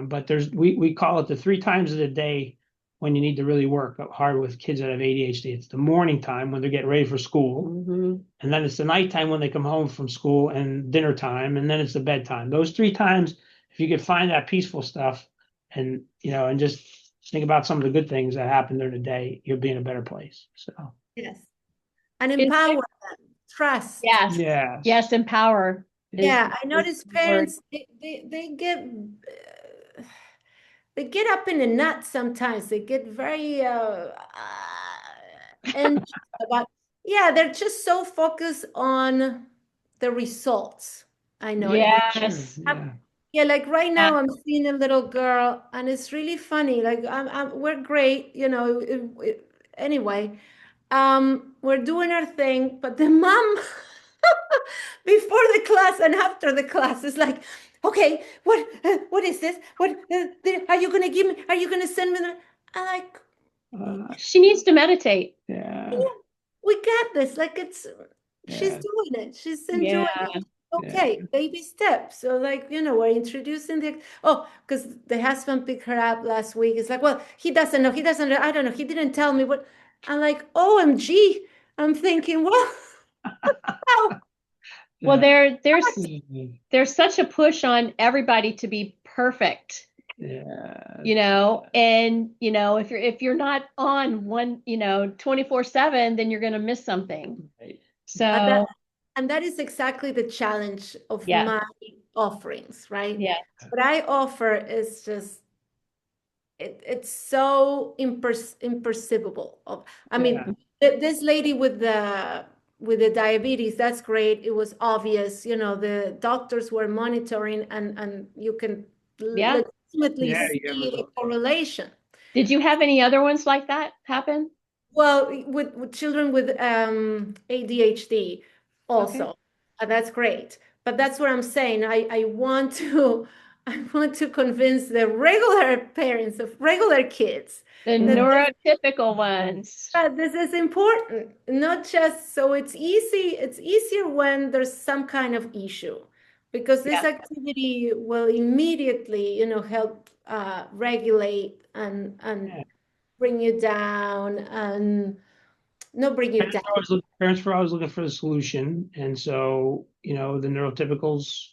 but we call it the 3 times of the day when you need to really work hard with kids that have ADHD. It's the morning time when they're getting ready for school, and then it's the nighttime when they come home from school, and dinner time, and then it's the bedtime. Those 3 times, if you could find that peaceful stuff, and and just think about some of the good things that happen during the day, you'll be in a better place. So Yes. And empower them. Trust. Yes. yeah. Yes, empower. Yeah, I notice parents they get up in a nut sometimes. They get very and about they're just so focused on the results. I notice. Yes. Yeah, like right now I'm seeing a little girl, and it's really funny. Like we're great, anyway. We're doing our thing, but the mom before the class and after the class is like, okay, what is this? What are you gonna give me? Are you gonna send me? I'm like, she needs to meditate. Yeah. We got this. Like she's Yeah. doing it. She's enjoying it. Okay, Yeah. baby steps. So like, we're introducing because the husband picked her up last week. It's like, well, he doesn't know. I don't know. He didn't tell me what. I'm like, OMG. I'm thinking, well, how? Well, there's such a push on everybody to be perfect. Yeah. And if you're not on one, 24/7, then you're going to miss something. Right. So and that is exactly the challenge of Yeah. my offerings, right? Yeah. What I offer is just it's so imperceptible. I mean, this lady with the diabetes, that's great. It was obvious, the doctors were monitoring, and you can legitimately see a correlation. Did you have any other ones like that happen? Well, with children with ADHD also. That's great. But that's what I'm saying. I want to convince the regular parents of regular kids. The neurotypical ones. But this is important, not just so it's easy. It's easier when there's some kind of issue, because this activity will immediately, help regulate and bring you down, and not bring you down. Parents were always looking for the solution, and so the neurotypicals,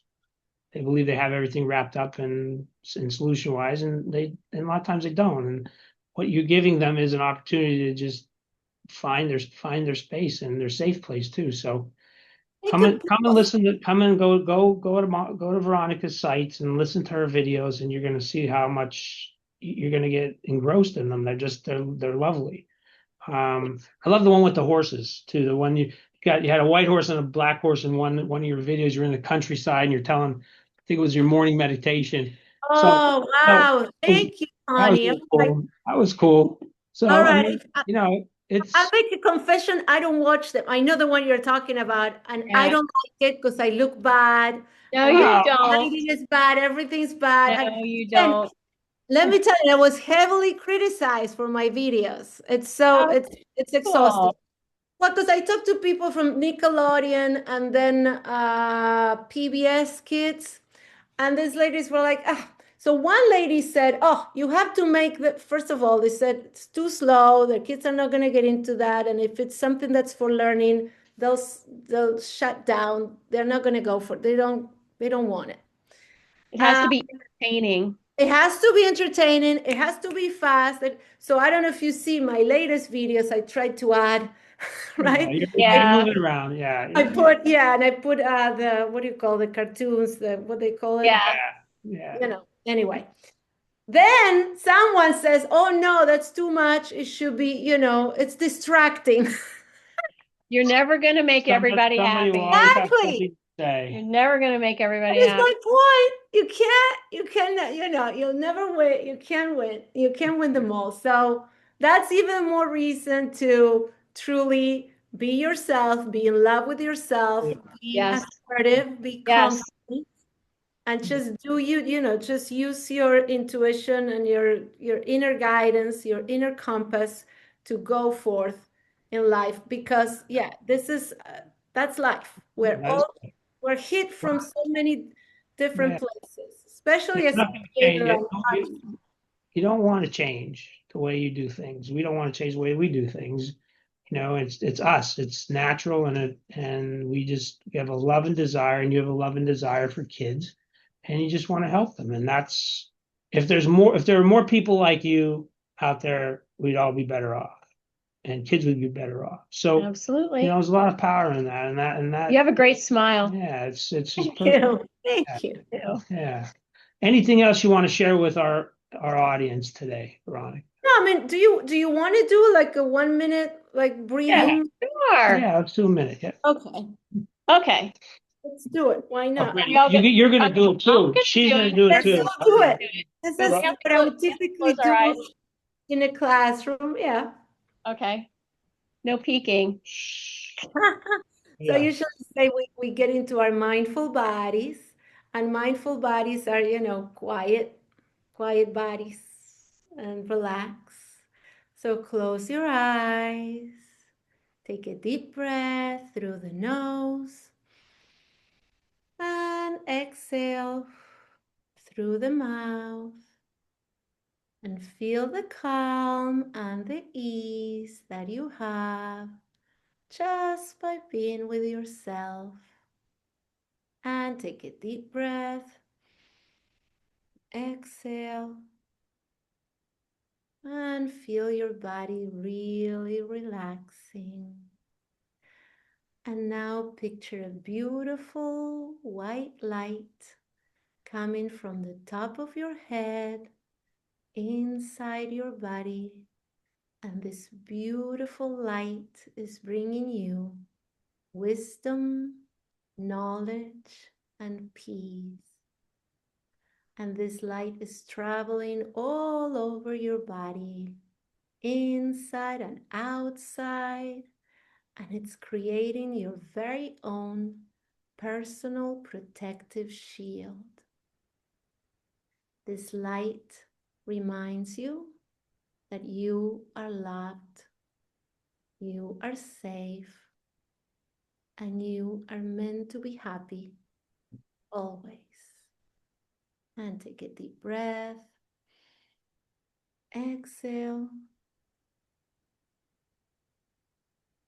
they believe they have everything wrapped up in solution wise, and a lot of times they don't. And what you're giving them is an opportunity to just find their space and their safe place too. So come and listen to go to Veronica's sites and listen to her videos, and you're going to see how much you're going to get engrossed in them. They're lovely. I love the one with the horses too. The one you had a white horse and a black horse in one of your videos. You're in the countryside and you're telling, I think it was your morning meditation. Oh, wow. Thank you, honey. That was cool. So, all right. I'll make a confession. I don't watch them. I know the one you're talking about, and I don't like it because I look bad. No, you don't. Lighting is bad. Everything's bad. No, you don't. Let me tell you, I was heavily criticized for my videos. It's exhausting. Cool. Well, because I talked to people from Nickelodeon and then PBS Kids, and these ladies were like, So one lady said, you have to make first of all, they said it's too slow. The kids are not going to get into that. And if it's something that's for learning, they'll shut down. They're not going to go for it. They don't want it. It has to be entertaining. It has to be entertaining. It has to be fast. So I don't know if you see my latest videos, I tried to add, right? You're moving around. Yeah. I put the, what do you call the cartoons, what they call it? Yeah. Anyway. Then someone says, oh no, that's too much. It should be, it's distracting. You're never going to make everybody Somebody will happy. always have Exactly. something to say. You're never going to make That everybody is happy. my point. You cannot, you'll never win. You can't win. You can't win them all. So that's even more reason to truly be yourself, be in love with yourself, be Yes. assertive, be Yes. confident, and just do just use your intuition and your inner guidance, your inner compass to go forth in life. Because this is that's life. That is, We're hit from so many different yeah. places, especially It's as a not going to change creator. it. You don't want to change the way you do things. We don't want to change the way we do things. It's us. It's natural, and we have a love and desire, and you have a love and desire for kids, and you just want to help them. And that's if there are more people like you out there, we'd all be better off, and kids would be better off. So Absolutely. there's a lot of power in that, and that. You have a great smile. Yeah, it's just Thank perfect. you. Thank you. Yeah. Anything else you want to share with our audience today, Veronica? No, I mean, do you want to do like a 1 minute like breathing? Sure. Yeah, let's do a minute. Yeah. Okay, Okay. let's do it. Why not? You're going to do it too. She's going to do it Let's too. all do it. This So is we have what to I would close- typically close our eyes. do in a classroom. Yeah. Okay. No peeking. So Yeah. usually say we get into our mindful bodies, and mindful bodies are, quiet bodies, and relax. So close your eyes, take a deep breath through the nose, and exhale through the mouth, and feel the calm and the ease that you have just by being with yourself. And take a deep breath, exhale, and feel your body really relaxing. And now picture a beautiful white light coming from the top of your head inside your body. And this beautiful light is bringing you wisdom, knowledge, and peace. And this light is traveling all over your body, inside and outside, and it's creating your very own personal protective shield. This light reminds you that you are loved, you are safe, and you are meant to be happy always. And take a deep breath. Exhale.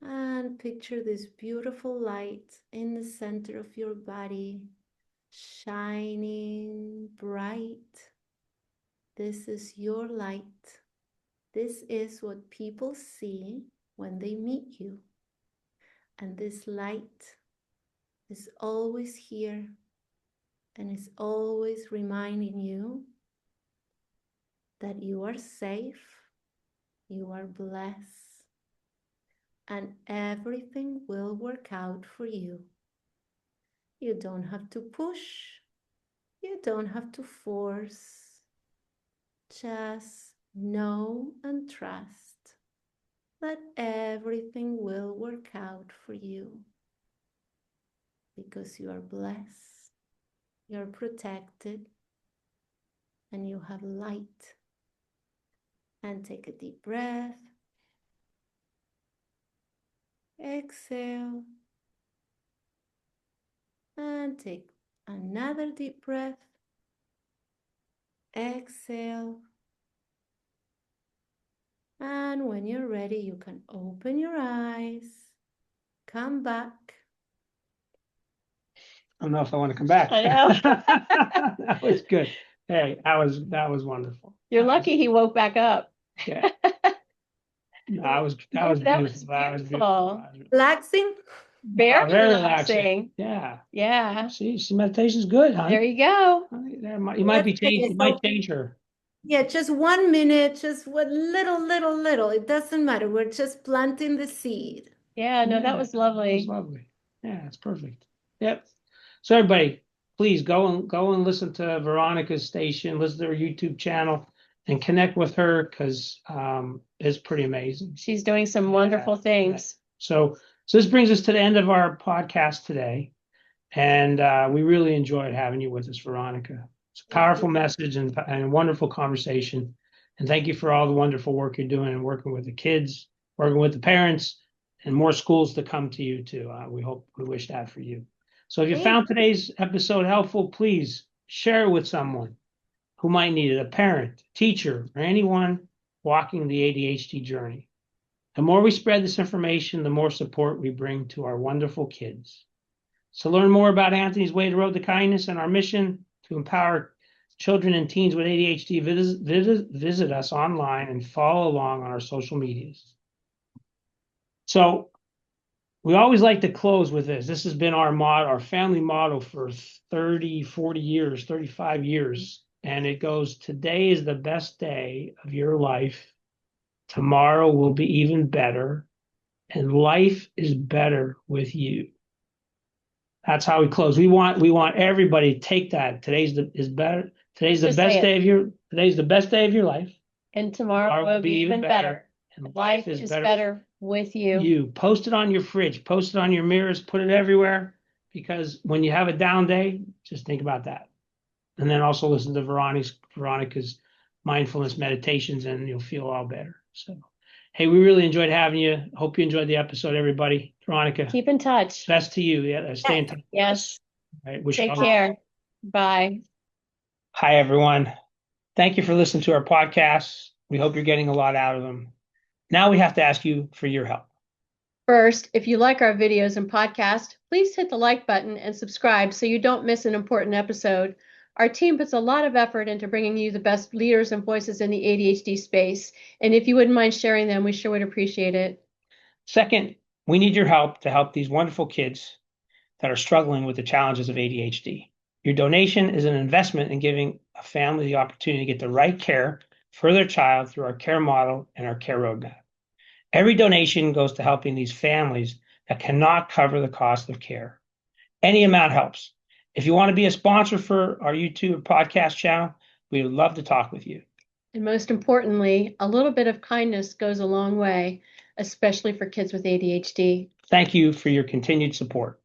And picture this beautiful light in the center of your body, shining bright. This is your light. This is what people see when they meet you. And this light is always here and is always reminding you that you are safe, you are blessed, and everything will work out for you. You don't have to push, you don't have to force. Just know and trust that everything will work out for you because you are blessed, you're protected, and you have light. And take a deep breath. Exhale. And take another deep breath. Exhale. And when you're ready, you can open your eyes. Come back. I don't know if I want to come back. I know. That was good. Hey, that was wonderful. You're lucky he woke back up. Yeah. No, that was beautiful. That was beautiful. Relaxing? Very Very relaxing. Yeah. Yeah. See, meditation's good, huh? There you go. You might change her. Yeah, just 1 minute, just what little. It doesn't matter. We're just planting the seed. Yeah, no, that Yeah, was that was lovely. lovely. Yeah, it's perfect. Yep. So everybody, please go and listen to Veronica's station, listen to her YouTube channel, and connect with her because it's pretty amazing. She's doing some wonderful things. So this brings us to the end of our podcast today, and we really enjoyed having you with us, Veronica. It's a powerful message and a wonderful conversation, and thank you for all the wonderful work you're doing and working with the kids, working with the parents, and more schools to come to you too. We wish that for you. So if you found today's episode helpful, please share it with someone who might need it, a parent, teacher, or anyone walking the ADHD journey. The more we spread this information, the more support we bring to our wonderful kids. To learn more about Anthony's Way to Road to Kindness and our mission to empower children and teens with ADHD, visit us online and follow along on our social medias. So we always like to close with this. This has been our family motto for 30, 40 years, 35 years. And it goes, today is the best day of your life. Tomorrow will be even better. And life is better with you. That's how we close. We want everybody to take that. Today's the best day of your life. And tomorrow will be even better. And Life is better with you. Post it on your fridge, post it on your mirrors, put it everywhere. Because when you have a down day, just think about that. And then also listen to Veronica's mindfulness meditations, and you'll feel all better. So, hey, we really enjoyed having you. Hope you enjoyed the episode, everybody. Veronica, Keep in touch. best to you. Yeah, stay in touch. Yes. All right, Take care. Bye. Hi, everyone. Thank you for listening to our podcasts. We hope you're getting a lot out of them. Now we have to ask you for your help. First, if you like our videos and podcast, please hit the like button and subscribe so you don't miss an important episode. Our team puts a lot of effort into bringing you the best leaders and voices in the ADHD space. And if you wouldn't mind sharing them, we sure would appreciate it. Second, we need your help to help these wonderful kids that are struggling with the challenges of ADHD. Your donation is an investment in giving a family the opportunity to get the right care for their child through our care model and our care roadmap. Every donation goes to helping these families that cannot cover the cost of care. Any amount helps. If you want to be a sponsor for our YouTube podcast channel, we would love to talk with you. And most importantly, a little bit of kindness goes a long way, especially for kids with ADHD. Thank you for your continued support.